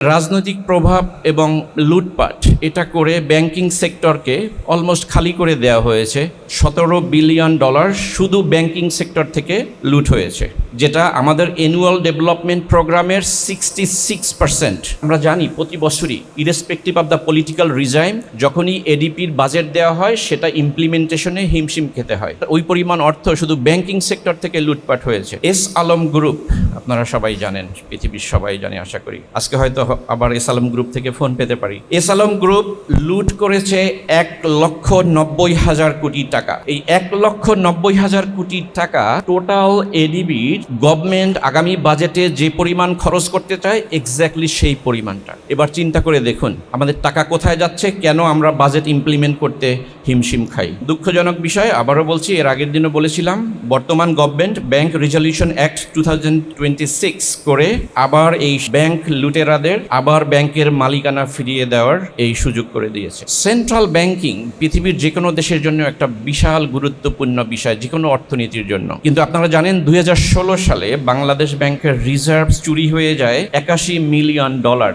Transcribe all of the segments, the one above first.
রাজনৈতিক প্রভাব এবং লুটপাট এটা করে ব্যাংকিং সেক্টরকে অলমোস্ট খালি করে দেওয়া হয়েছে। $17 বিলিয়ন শুধু ব্যাংকিং সেক্টর থেকে লুট হয়েছে, যেটা আমাদের অ্যানুয়াল ডেভেলপমেন্ট প্রোগ্রামের 66%। আমরা জানি প্রতি বছরই ইরেসপেক্টিভ অফ দ্য পলিটিক্যাল রিজাইম যখনই এডিপির বাজেট দেওয়া হয় সেটা ইমপ্লিমেন্টেশনে হিমশিম খেতে হয়। ওই পরিমাণ অর্থ শুধু ব্যাংকিং সেক্টর থেকে লুটপাট হয়েছে। এস আলম গ্রুপ আপনারা সবাই জানেন, পৃথিবীর সবাই জানে আশা করি। আজকে হয়তো আবার এস আলম গ্রুপ থেকে ফোন পেতে পারি। এস আলম গ্রুপ লুট করেছে 1,90,000 কোটি টাকা। এই 1,90,000 কোটি টাকা টোটাল এডিবির গভর্নমেন্ট আগামী বাজেটে যে পরিমাণ খরচ করতে চায় এক্স্যাক্টলি সেই পরিমাণটা। এবার চিন্তা করে দেখুন আমাদের টাকা কোথায় যাচ্ছে, কেন আমরা বাজেট ইমপ্লিমেন্ট করতে হিমশিম খাই। দুঃখজনক বিষয়, আবারও বলছি, এর আগের দিনও বলেছিলাম, বর্তমান গভর্নমেন্ট ব্যাংক রেজলিউশন অ্যাক্ট 2026 করে আবার এই ব্যাংক লুটেরাদের আবার ব্যাংকের মালিকানা ফিরিয়ে দেওয়ার এই সুযোগ করে দিয়েছে। সেন্ট্রাল ব্যাংকিং পৃথিবীর যে কোনো দেশের জন্য একটা বিশাল গুরুত্বপূর্ণ বিষয়, যে কোনো অর্থনীতির জন্য। কিন্তু আপনারা জানেন 2016 সালে বাংলাদেশ ব্যাংকের রিজার্ভ চুরি হয়ে যায় $81 মিলিয়ন,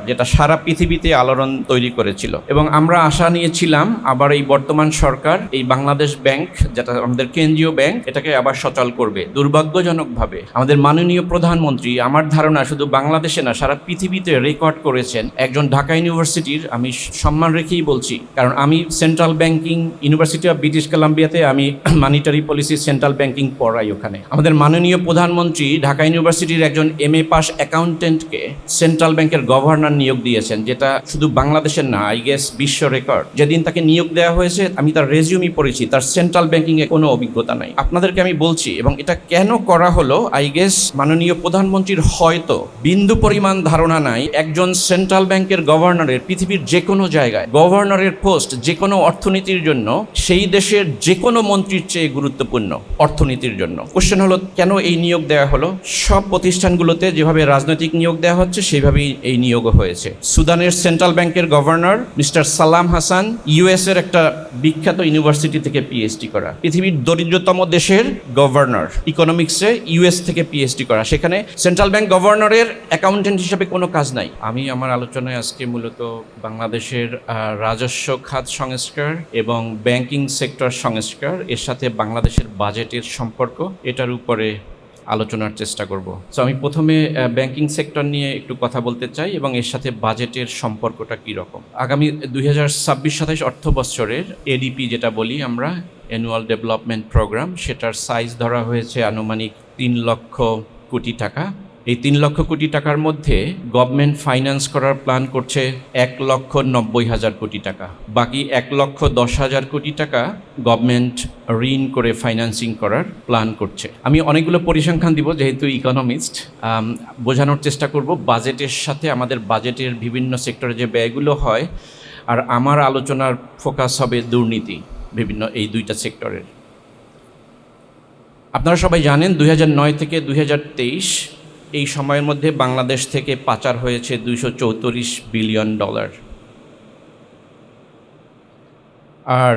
যেটা সারা পৃথিবীতে আলোড়ন তৈরি করেছিল। এবং আমরা আশা নিয়েছিলাম আবার এই বর্তমান সরকার এই বাংলাদেশ ব্যাংক, যেটা আমাদের কেন্দ্রীয় ব্যাংক, এটাকে আবার সচল করবে। দুর্ভাগ্যজনকভাবে আমাদের মাননীয় প্রধানমন্ত্রী, আমার ধারণা শুধু বাংলাদেশে না সারা পৃথিবীতে রেকর্ড করেছেন। একজন ঢাকা ইউনিভার্সিটির, আমি সম্মান রেখেই বলছি, কারণ আমি central banking university of British কলাম্বিয়াতে আমি মানিটারি পলিসি সেন্ট্রাল ব্যাংকিং পড়াই। ওখানে আমাদের মাননীয় প্রধানমন্ত্রী ঢাকা ইউনিভার্সিটির একজন MA পাস অ্যাকাউন্টেন্টকে সেন্ট্রাল ব্যাংকের গভর্নর নিয়োগ দিয়েছেন, যেটা শুধু বাংলাদেশের না, আই গেস বিশ্ব রেকর্ড। যেদিন তাকে নিয়োগ দেওয়া হয়েছে আমি তার রেজিউমি পড়েছি, তার সেন্ট্রাল ব্যাংকিং এ কোনো অভিজ্ঞতা নাই। আপনাদেরকে আমি বলছি, এবং এটা কেন করা হলো, আই গেস মাননীয় প্রধানমন্ত্রীর হয়তো বিন্দু পরিমাণ ধারণা নাই একজন সেন্ট্রাল ব্যাংকের গভর্নরের পৃথিবীর যে কোনো জায়গায় গভর্নরের পোস্ট যে কোনো অর্থনীতির জন্য সেই দেশের যে কোনো মন্ত্রীর চেয়ে গুরুত্বপূর্ণ অর্থনীতির জন্য। কোশ্চেন হলো কেন এই নিয়োগ দেওয়া হলো? সব প্রতিষ্ঠানগুলোতে যেভাবে রাজনৈতিক নিয়োগ দেওয়া হচ্ছে সেইভাবেই এই নিয়োগও হয়েছে। সুদানের সেন্ট্রাল ব্যাংকের গভর্নর মিস্টার সালাম হাসান US এর একটা বিখ্যাত ইউনিভার্সিটি থেকে PhD করা, পৃথিবীর দরিদ্রতম দেশের গভর্নর ইকোনমিক্সে US থেকে PhD করা, সেখানে সেন্ট্রাল ব্যাংক গভর্নরের অ্যাকাউন্টেন্ট হিসেবে কোনো কাজ নাই। আমি আমার আলোচনায় আজকে মূলত বাংলাদেশের রাজস্ব খাত সংস্কার এবং ব্যাংকিং সেক্টর সংস্কার, এর সাথে বাংলাদেশের বাজেটের সম্পর্ক, এটার উপরে আলোচনার চেষ্টা করব। সো আমি প্রথমে ব্যাংকিং সেক্টর নিয়ে একটু কথা বলতে চাই এবং এর সাথে বাজেটের সম্পর্কটা কী রকম। আগামী 2026-27 অর্থ বছরের এডিপি যেটা বলি আমরা, অ্যানুয়াল ডেভেলপমেন্ট প্রোগ্রাম, সেটার সাইজ ধরা হয়েছে আনুমানিক 3 লক্ষ কোটি টাকা। এই 3 লক্ষ কোটি টাকার মধ্যে গভর্নমেন্ট ফাইন্যান্স করার প্ল্যান করছে 1,90,000 কোটি টাকা। বাকি 1,10,000 কোটি টাকা গভর্নমেন্ট ঋণ করে ফাইন্যান্সিং করার প্ল্যান করছে। আমি অনেকগুলো পরিসংখ্যান দিব, যেহেতু ইকোনমিস্ট, বোঝানোর চেষ্টা করব বাজেটের সাথে আমাদের বাজেটের বিভিন্ন সেক্টরে যে ব্যয়গুলো হয়, আর আমার আলোচনার ফোকাস হবে দুর্নীতি বিভিন্ন এই দুইটা সেক্টরের। আপনারা সবাই জানেন 2009 থেকে 2023 এই সময়ের মধ্যে বাংলাদেশ থেকে পাচার হয়েছে $234 বিলিয়ন। আর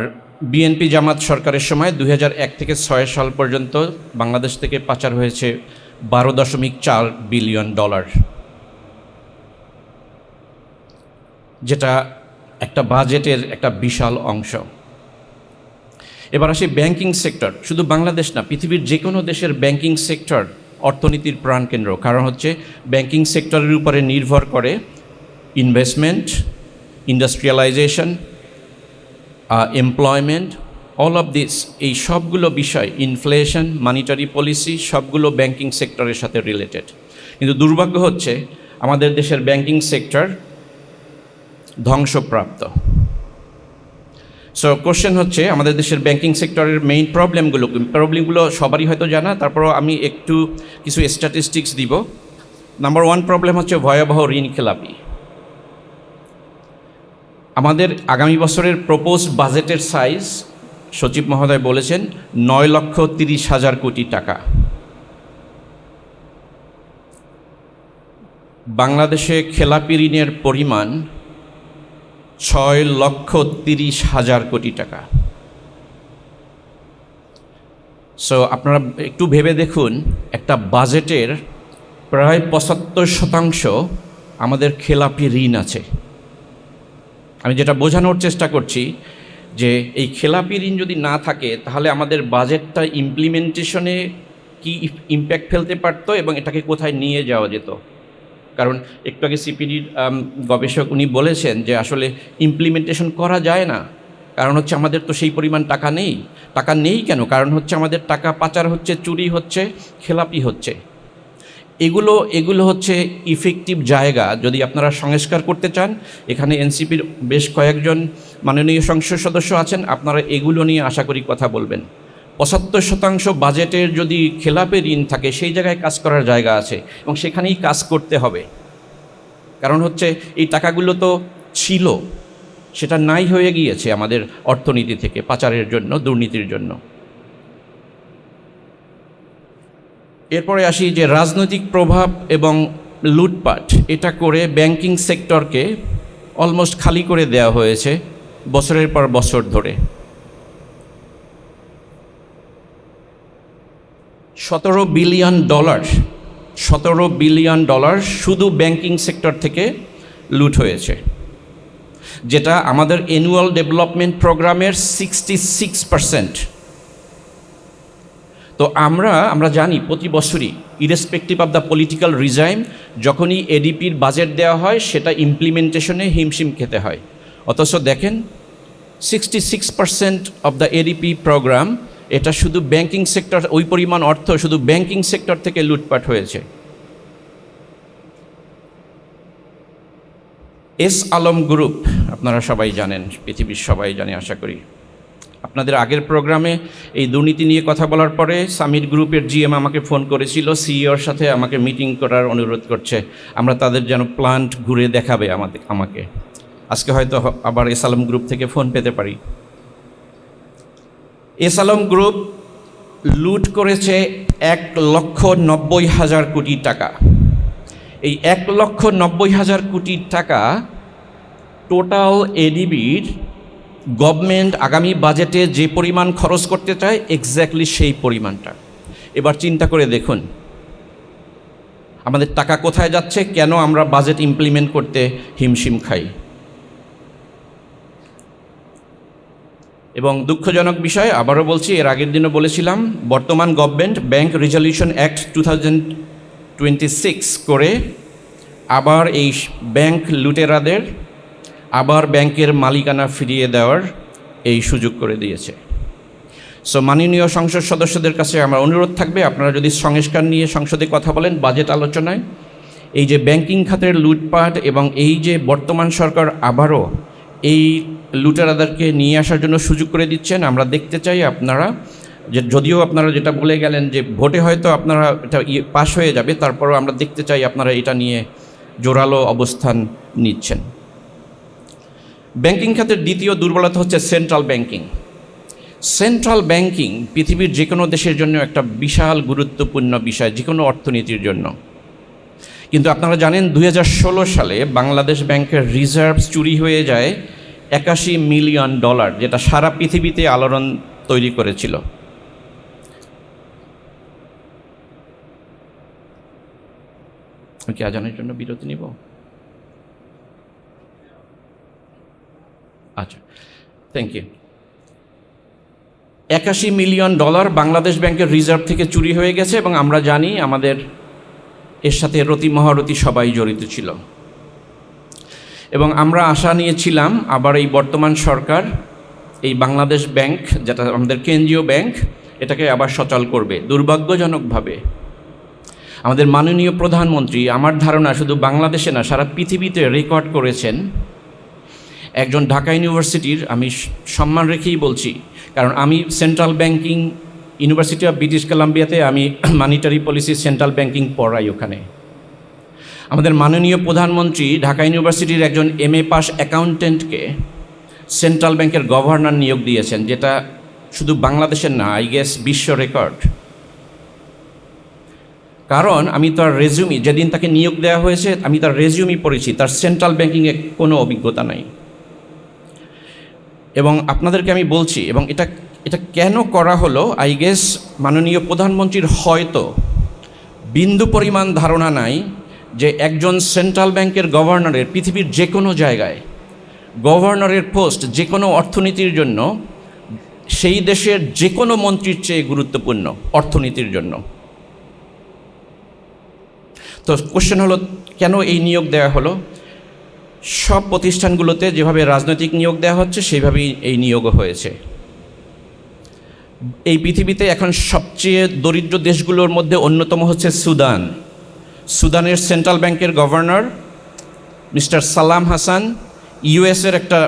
বিএনপি জামাত সরকারের সময় 2001 থেকে 6 সাল পর্যন্ত বাংলাদেশ থেকে পাচার হয়েছে $12.4 বিলিয়ন, যেটা একটা বাজেটের একটা বিশাল অংশ। এবার আসি ব্যাংকিং সেক্টর। শুধু বাংলাদেশ না, পৃথিবীর যে কোনো দেশের ব্যাংকিং সেক্টর অর্থনীতির প্রাণকেন্দ্র। কারণ হচ্ছে ব্যাংকিং সেক্টরের উপরে নির্ভর করে investment, industrialisation, employment, all of this, এই সবগুলো বিষয়, ইনফ্লেশন, মানিটারি পলিসি, সবগুলো ব্যাংকিং সেক্টরের সাথে রিলেটেড। কিন্তু দুর্ভাগ্য হচ্ছে আমাদের দেশের ব্যাংকিং সেক্টর ধ্বংসপ্রাপ্ত। সো কোশ্চেন হচ্ছে আমাদের দেশের ব্যাংকিং সেক্টরের মেইন প্রবলেমগুলো সবারই হয়তো জানা, তারপরও আমি একটু কিছু স্ট্যাটিস্টিক্স দিব। নাম্বার 1 প্রবলেম হচ্ছে ভয়াবহ ঋণ খেলাপি। আমাদের আগামী বছরের প্রপোজড বাজেটের সাইজ সচিব মহোদয় বলেছেন 9,30,000 কোটি টাকা। বাংলাদেশে খেলাপি ঋণের পরিমাণ 6,30,000 কোটি টাকা। সো আপনারা একটু ভেবে দেখুন, একটা বাজেটের প্রায় 75% আমাদের খেলাপি ঋণ আছে। আমি যেটা বোঝানোর চেষ্টা করছি যে এই খেলাপি ঋণ যদি না থাকে তাহলে আমাদের বাজেটটা ইমপ্লিমেন্টেশনে কি ইম্প্যাক্ট ফেলতে পারতো এবং এটাকে কোথায় নিয়ে যাওয়া যেত। কারণ একটু আগে সিপিডির গবেষক উনি বলেছেন যে আসলে ইমপ্লিমেন্টেশন করা যায় না, কারণ হচ্ছে আমাদের তো সেই পরিমাণ টাকা নেই। টাকা নেই কেন? কারণ হচ্ছে আমাদের টাকা পাচার হচ্ছে, চুরি হচ্ছে, খেলাপি হচ্ছে। এগুলো হচ্ছে ইফেক্টিভ জায়গা। যদি আপনারা সংস্কার করতে চান, এখানে এনসিপির বেশ কয়েকজন মাননীয় সংসদ সদস্য আছেন, আপনারা এগুলো নিয়ে আশা করি কথা বলবেন। ৭৫% বাজেটের যদি খেলাপি ঋণ থাকে, সেই জায়গায় কাজ করার জায়গা আছে এবং সেখানেই কাজ করতে হবে। কারণ হচ্ছে এই টাকাগুলো তো ছিল, সেটা নাই হয়ে গিয়েছে আমাদের অর্থনীতি থেকে পাচারের জন্য, দুর্নীতির জন্য। এরপরে আসি যে রাজনৈতিক প্রভাব এবং লুটপাট, এটা করে ব্যাংকিং সেক্টরকে অলমোস্ট খালি করে দেওয়া হয়েছে বছরের পর বছর ধরে। $17 বিলিয়ন শুধু ব্যাংকিং সেক্টর থেকে লুট হয়েছে, যেটা আমাদের অ্যানুয়াল ডেভেলপমেন্ট প্রোগ্রামের 66%। তো আমরা জানি প্রতি বছরই ইরেসপেক্টিভ অফ দ্য পলিটিক্যাল রিজাইম, যখনই এডিপির বাজেট দেওয়া হয় সেটা ইমপ্লিমেন্টেশনে হিমশিম খেতে হয়। অথচ দেখেন 66% অফ দ্য এডিপি প্রোগ্রাম, এটা শুধু ব্যাংকিং সেক্টর, ওই পরিমাণ অর্থ শুধু ব্যাংকিং সেক্টর থেকে লুটপাট হয়েছে। এস আলম গ্রুপ আপনারা সবাই জানেন, পৃথিবীর সবাই জানে আশা করি। আপনাদের আগের প্রোগ্রামে এই দুর্নীতি নিয়ে কথা বলার পরে সামিট গ্রুপের জিএম আমাকে ফোন করেছিল, সিইওর সাথে আমাকে মিটিং করার অনুরোধ করছে, আমরা তাদের যেন প্লান্ট ঘুরে দেখাবে আমাকে। আজকে হয়তো আবার এস আলম গ্রুপ থেকে ফোন পেতে পারি। এস আলম গ্রুপ লুট করেছে 1,90,000 কোটি টাকা। এই 1,90,000 কোটি টাকা টোটাল এডিবির গভর্নমেন্ট আগামী বাজেটে যে পরিমাণ খরচ করতে চায় এক্স্যাক্টলি সেই পরিমাণটা। এবার চিন্তা করে দেখুন আমাদের টাকা কোথায় যাচ্ছে, কেন আমরা বাজেট ইমপ্লিমেন্ট করতে হিমশিম খাই। এবং দুঃখজনক বিষয়, আবারও বলছি, এর আগের দিনও বলেছিলাম, বর্তমান গভর্নমেন্ট ব্যাংক রেজলিউশন অ্যাক্ট 2026 করে আবার এই ব্যাংক লুটেরাদের আবার ব্যাংকের মালিকানা ফিরিয়ে দেওয়ার এই সুযোগ করে দিয়েছে। সো মাননীয় সংসদ সদস্যদের কাছে আমার অনুরোধ থাকবে, আপনারা যদি সংস্কার নিয়ে সংসদে কথা বলেন বাজেট আলোচনায়, এই যে ব্যাংকিং খাতের লুটপাট এবং এই যে বর্তমান সরকার আবারও এই লুটেরাদেরকে নিয়ে আসার জন্য সুযোগ করে দিচ্ছেন, আমরা দেখতে চাই আপনারা যে, যদিও আপনারা যেটা বলে গেলেন যে ভোটে হয়তো আপনারা এটা পাশ হয়ে যাবে, তারপরও আমরা দেখতে চাই আপনারা এটা নিয়ে জোরালো অবস্থান নিচ্ছেন। ব্যাংকিং খাতের দ্বিতীয় দুর্বলতা হচ্ছে সেন্ট্রাল ব্যাংকিং। সেন্ট্রাল ব্যাংকিং পৃথিবীর যে কোনো দেশের জন্য একটা বিশাল গুরুত্বপূর্ণ বিষয়, যে কোনো অর্থনীতির জন্য। কিন্তু আপনারা জানেন 2016 সালে বাংলাদেশ ব্যাংকের রিজার্ভস চুরি হয়ে যায় $81 মিলিয়ন, যেটা সারা পৃথিবীতে আলোড়ন তৈরি করেছিল। কি আজানের জন্য বিরতি নিব? আচ্ছা, থ্যাংক ইউ। $81 মিলিয়ন বাংলাদেশ ব্যাংকের রিজার্ভ থেকে চুরি হয়ে গেছে এবং আমরা জানি আমাদের এর সাথে রতি মহারতি সবাই জড়িত ছিল। এবং আমরা আশা নিয়েছিলাম আবার এই বর্তমান সরকার এই বাংলাদেশ ব্যাংক, যেটা আমাদের কেন্দ্রীয় ব্যাংক, এটাকে আবার সচল করবে। দুর্ভাগ্যজনকভাবে আমাদের মাননীয় প্রধানমন্ত্রী, আমার ধারণা শুধু বাংলাদেশে না সারা পৃথিবীতে রেকর্ড করেছেন। একজন ঢাকা ইউনিভার্সিটির, আমি সম্মান রেখেই বলছি, কারণ আমি central banking, university of British কলাম্বিয়াতে আমি মনিটারি পলিসি সেন্ট্রাল ব্যাংকিং পড়াই ওখানে। আমাদের মাননীয় প্রধানমন্ত্রী ঢাকা ইউনিভার্সিটির একজন MA পাস অ্যাকাউন্টেন্টকে সেন্ট্রাল ব্যাংকের গভর্নর নিয়োগ দিয়েছেন, যেটা শুধু বাংলাদেশের না, আই গেস বিশ্ব রেকর্ড। কারণ আমি তার রেজিউমি, যেদিন তাকে নিয়োগ দেওয়া হয়েছে আমি তার রেজিউমি পড়েছি, তার সেন্ট্রাল ব্যাংকিংয়ে কোনো অভিজ্ঞতা নাই। এবং আপনাদেরকে আমি বলছি, এবং এটা কেন করা হলো, আই গেস মাননীয় প্রধানমন্ত্রীর হয়তো বিন্দু পরিমাণ ধারণা নাই যে একজন চেন্ট্রাল ব্যাংকের গভর্নরের পৃথিবীর যে কোনো জায়গায় গভর্নরের পোস্ট যে কোনো অর্থনীতির জন্য সেই দেশের যে কোনো মন্ত্রীর চেয়ে গুরুত্বপূর্ণ অর্থনীতির জন্য। তো কোশ্চেন হলো, কেন এই নিয়োগ দেওয়া হলো? সব প্রতিষ্ঠানগুলোতে যেভাবে রাজনৈতিক নিয়োগ দেওয়া হচ্ছে সেইভাবেই এই নিয়োগও হয়েছে। এই পৃথিবীতে এখন সবচেয়ে দরিদ্র দেশগুলোর মধ্যে অন্যতম হচ্ছে সুদান। সুদানের সেন্ট্রাল ব্যাংকের গভর্নর মিস্টার সালাম হাসান ইউএসের একটা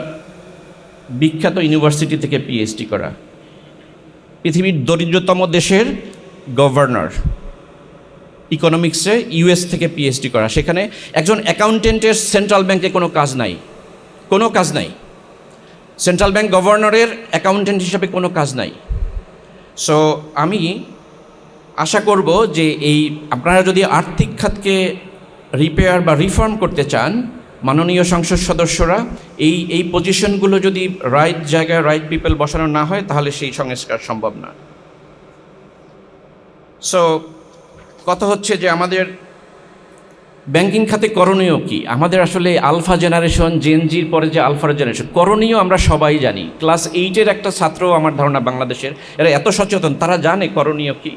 বিখ্যাত ইউনিভার্সিটি থেকে পিএইচডি করা, পৃথিবীর দরিদ্রতম দেশের গভর্নর, ইকোনমিক্সে ইউএস থেকে পিএইচডি করা। সেখানে একজন অ্যাকাউন্টেন্টের সেন্ট্রাল ব্যাংকে কোনো কাজ নাই। সেন্ট্রাল ব্যাংক গভর্নরের অ্যাকাউন্টেন্ট হিসাবে কোনো কাজ নাই। সো আমি আশা করব যে আপনারা যদি আর্থিক খাতকে রিপেয়ার বা রিফর্ম করতে চান, মাননীয় সংসদ সদস্যরা এই পজিশনগুলো যদি রাইট জায়গায় রাইট পিপল বসানো না হয় তাহলে সেই সংস্কার সম্ভব না। সো কথা হচ্ছে যে আমাদের ব্যাংকিং খাতে করণীয় কি? আমাদের আসলে আলফা জেনারেশন, জেনজির পরে যে আলফা জেনারেশন, করণীয় আমরা সবাই জানি। ক্লাস 8-এর একটা ছাত্র আমার ধারণা বাংলাদেশের, এরা এত সচেতন, তারা জানে করণীয় কি।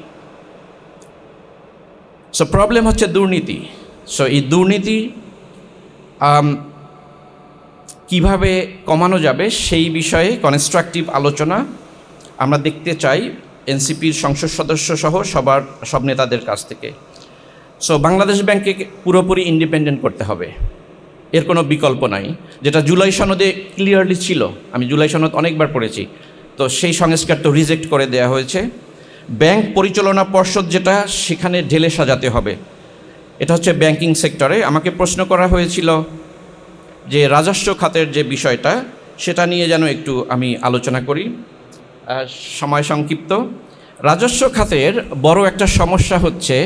সো প্রবলেম হচ্ছে দুর্নীতি। সো এই দুর্নীতি কিভাবে কমানো যাবে সেই বিষয়ে কনস্ট্রাকটিভ আলোচনা আমরা দেখতে চাই এনসিপির সংসদ সদস্য সহ সব নেতাদের কাছ থেকে। সো বাংলাদেশ ব্যাংককে পুরোপুরি ইন্ডিপেন্ডেন্ট করতে হবে, এর কোনো বিকল্প নাই। যেটা জুলাই সনদে ক্লিয়ারলি ছিল, আমি জুলাই সনদ অনেকবার পড়েছি, তো সেই সংস্কার তো রিজেক্ট করে দেওয়া হয়েছে। ব্যাংক পরিচালনা পর্ষদ যেটা, সেখানে ঢেলে সাজাতে হবে। এটা হচ্ছে ব্যাংকিং সেক্টরে। আমাকে প্রশ্ন করা হয়েছিল যে রাজস্ব খাতের যে বিষয়টা, সেটা নিয়ে যেন একটু আমি আলোচনা করি, সময় সংক্ষিপ্ত। রাজস্ব খাতের বড় একটা সমস্যা হচ্ছে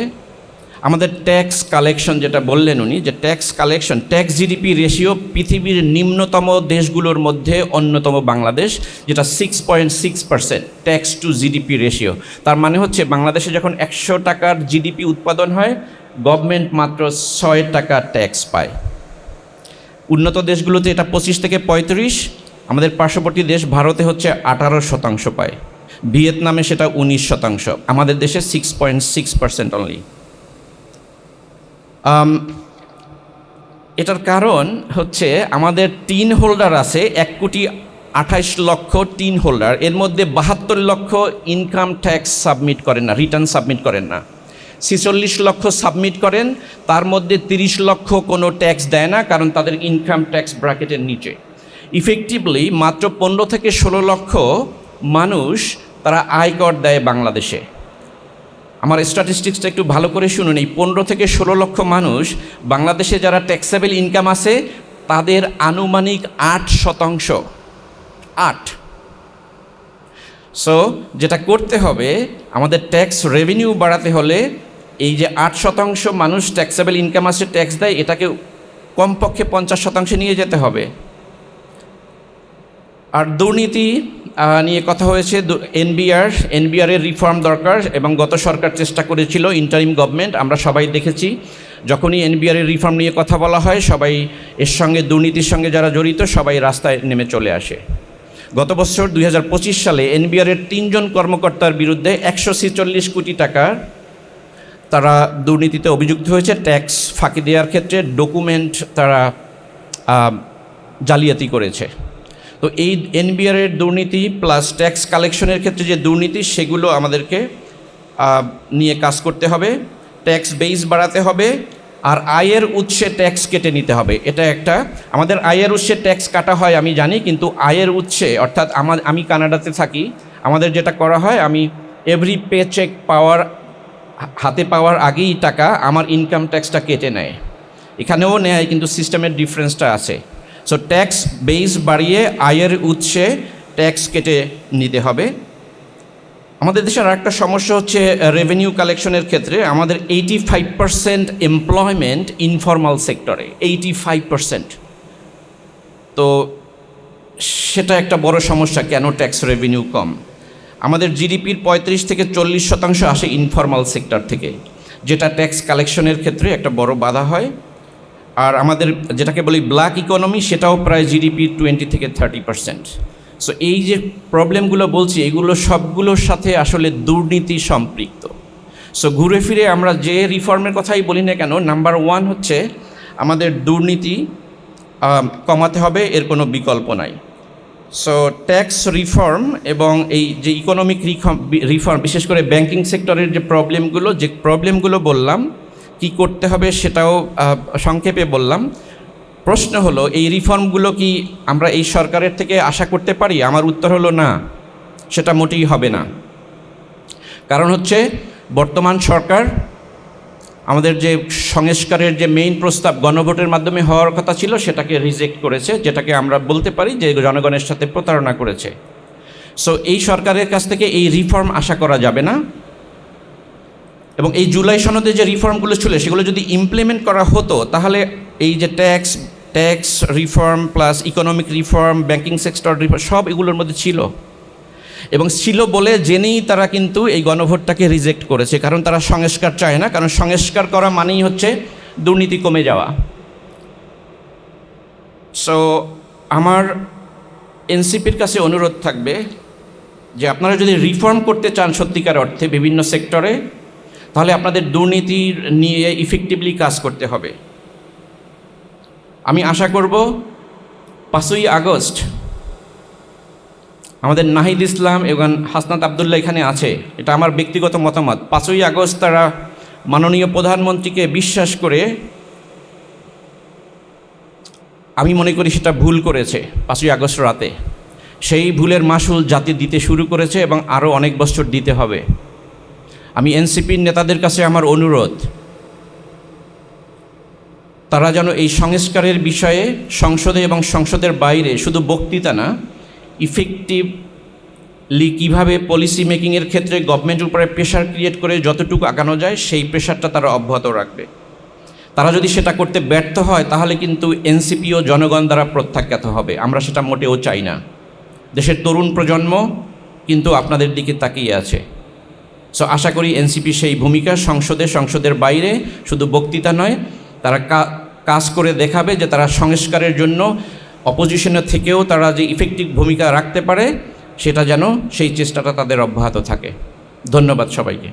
আমাদের ট্যাক্স কালেকশন, যেটা বললেন উনি, যে tax collection, tax GDP ratio পৃথিবীর নিম্নতম দেশগুলোর মধ্যে অন্যতম বাংলাদেশ, যেটা 6.6% ট্যাক্স টু জিডিপি রেশিও। তার মানে হচ্ছে বাংলাদেশে যখন 100 টাকার জিডিপি উৎপাদন হয়, গভর্নমেন্ট মাত্র 6 টাকা ট্যাক্স পায়। উন্নত দেশগুলোতে এটা 25 থেকে 35, আমাদের পার্শ্ববর্তী দেশ ভারতে হচ্ছে 18% পায়, ভিয়েতনামে সেটা 19%, আমাদের দেশে 6.6% অনলি। এটার কারণ হচ্ছে আমাদের টিন হোল্ডার আছে 1,28,00,000 টিন হোল্ডার, এর মধ্যে 72 লক্ষ ইনকাম ট্যাক্স সাবমিট করেন না, রিটার্ন সাবমিট করেন না। 46 লক্ষ সাবমিট করেন, তার মধ্যে 30 লক্ষ কোনো ট্যাক্স দেয় না, কারণ তাদের ইনকাম ট্যাক্স ব্র্যাকেটের নিচে। ইফেক্টিভলি মাত্র 15 থেকে 16 লক্ষ মানুষ তারা আয়কর দেয় বাংলাদেশে। আমার স্ট্যাটিস্টিক্সটা একটু ভালো করে শুনুন। এই 15 থেকে 16 লক্ষ মানুষ বাংলাদেশে যারা ট্যাক্সেবল ইনকাম আছে, তাদের আনুমানিক 8%। সো যেটা করতে হবে, আমাদের ট্যাক্স রেভিনিউ বাড়াতে হলে এই যে 8% মানুষ ট্যাক্সেবল ইনকাম আছে, ট্যাক্স দেয়, এটাকে কমপক্ষে 50% নিয়ে যেতে হবে। আর দুর্নীতি নিয়ে কথা হয়েছে, এনবিআরের রিফর্ম দরকার, এবং গত সরকার চেষ্টা করেছিল, ইন্টারিম গভর্নমেন্ট, আমরা সবাই দেখেছি। যখনই এনবিআরের রিফর্ম নিয়ে কথা বলা হয়, সবাই এর সঙ্গে, দুর্নীতির সঙ্গে যারা জড়িত, সবাই রাস্তায় নেমে চলে আসে। গত বছর 2025 সালে এনবিআরের 3 জন কর্মকর্তার বিরুদ্ধে 146 কোটি টাকার তারা দুর্নীতিতে অভিযুক্ত হয়েছে, ট্যাক্স ফাঁকি দেওয়ার ক্ষেত্রে ডকুমেন্ট তারা জালিয়াতি করেছে। তো এই এনবিআরের দুর্নীতি প্লাস ট্যাক্স কালেকশনের ক্ষেত্রে যে দুর্নীতি, সেগুলো আমাদেরকে নিয়ে কাজ করতে হবে। ট্যাক্স বেস বাড়াতে হবে, আর আয়ের উৎসে ট্যাক্স কেটে নিতে হবে। এটা একটা, আমাদের আয়ের উৎসে ট্যাক্স কাটা হয় আমি জানি, কিন্তু আয়ের উৎসে, অর্থাৎ আমি কানাডাতে থাকি, আমাদের যেটা করা হয়, আমি এভরি পে চেক হাতে পাওয়ার আগেই টাকা আমার ইনকাম ট্যাক্সটা কেটে নেয়। এখানেও নেয়, কিন্তু সিস্টেমের ডিফারেন্সটা আছে। সো ট্যাক্স বেস বাড়িয়ে আয়ের উৎসে ট্যাক্স কেটে নিতে হবে। আমাদের দেশের আরেকটা সমস্যা হচ্ছে রেভিনিউ কালেকশনের ক্ষেত্রে আমাদের 85% এমপ্লয়মেন্ট ইনফর্মাল সেক্টরে, 85%। তো সেটা একটা বড় সমস্যা, কেন ট্যাক্স রেভিনিউ কম। আমাদের জিডিপির 35 থেকে 40% আসে ইনফর্মাল সেক্টর থেকে, যেটা ট্যাক্স কালেকশনের ক্ষেত্রে একটা বড় বাধা হয়। আর আমাদের যেটাকে বলি ব্ল্যাক ইকোনমি, সেটাও প্রায় জিডিপির 20 থেকে 30%। সো এই যে প্রবলেমগুলো বলছি, এগুলো সবগুলোর সাথে আসলে দুর্নীতি সম্পৃক্ত। সো ঘুরে ফিরে আমরা যে রিফর্মের কথাই বলি না কেন, নাম্বার 1 হচ্ছে আমাদের দুর্নীতি কমাতে হবে, এর কোনো বিকল্প নাই। সো ট্যাক্স রিফর্ম এবং এই যে ইকোনমিক রিফর্ম, বিশেষ করে ব্যাংকিং সেক্টরের যে প্রবলেমগুলো বললাম, কি করতে হবে সেটাও সংক্ষেপে বললাম। প্রশ্ন হলো, এই রিফর্মগুলো কি আমরা এই সরকারের থেকে আশা করতে পারি? আমার উত্তর হলো না, সেটা মোটেই হবে না। কারণ হচ্ছে বর্তমান সরকার আমাদের যে সংস্কারের যে মেইন প্রস্তাব গণভোটের মাধ্যমে হওয়ার কথা ছিল, সেটাকে রিজেক্ট করেছে, যেটাকে আমরা বলতে পারি যে জনগণের সাথে প্রতারণা করেছে। সো এই সরকারের কাছ থেকে এই রিফর্ম আশা করা যাবে না। এবং এই জুলাই সনদে যে রিফর্মগুলো ছিল, সেগুলো যদি ইমপ্লিমেন্ট করা হতো, তাহলে এই যে tax reform plus economic reform, banking sector reform, সব এগুলোর মধ্যে ছিল। এবং ছিল বলে জেনেই তারা কিন্তু এই গণভোটটাকে রিজেক্ট করেছে, কারণ তারা সংস্কার চায় না। কারণ সংস্কার করা মানেই হচ্ছে দুর্নীতি কমে যাওয়া। সো আমার এনসিপির কাছে অনুরোধ থাকবে যে আপনারা যদি রিফর্ম করতে চান সত্যিকার অর্থে বিভিন্ন সেক্টরে, তাহলে আপনাদের দুর্নীতির নিয়ে ইফেক্টিভলি কাজ করতে হবে। আমি আশা করব 5ই আগস্ট আমাদের নাহিদ ইসলাম এবং হাসনাত আবদুল্লাহ এখানে আছে, এটা আমার ব্যক্তিগত মতামত। 5ই আগস্ট তারা মাননীয় প্রধানমন্ত্রীকে বিশ্বাস করে, আমি মনে করি সেটা ভুল করেছে। 5ই আগস্ট রাতে সেই ভুলের মাসুল জাতি দিতে শুরু করেছে এবং আরও অনেক বছর দিতে হবে। আমি এনসিপির নেতাদের কাছে আমার অনুরোধ, তারা যেন এই সংস্কারের বিষয়ে সংসদে এবং সংসদের বাইরে শুধু বক্তৃতা না, ইফেক্টিভলি কীভাবে পলিসি মেকিংয়ের ক্ষেত্রে গভর্নমেন্টের উপরে প্রেশার ক্রিয়েট করে যতটুকু আগানো যায়, সেই প্রেশারটা তারা অব্যাহত রাখবে। তারা যদি সেটা করতে ব্যর্থ হয়, তাহলে কিন্তু এনসিপি ও জনগণ দ্বারা প্রত্যাখ্যাত হবে। আমরা সেটা মোটেও চাই না। দেশের তরুণ প্রজন্ম কিন্তু আপনাদের দিকে তাকিয়ে আছে। সো আশা করি এনসিপি সেই ভূমিকা সংসদের বাইরে শুধু বক্তৃতা নয়, তারা কাজ করে দেখাবে যে তারা সংস্কারের জন্য অপোজিশনের থেকেও তারা যে ইফেক্টিভ ভূমিকা রাখতে পারে, সেটা যেন সেই চেষ্টাটা তাদের অব্যাহত থাকে। ধন্যবাদ সবাইকে।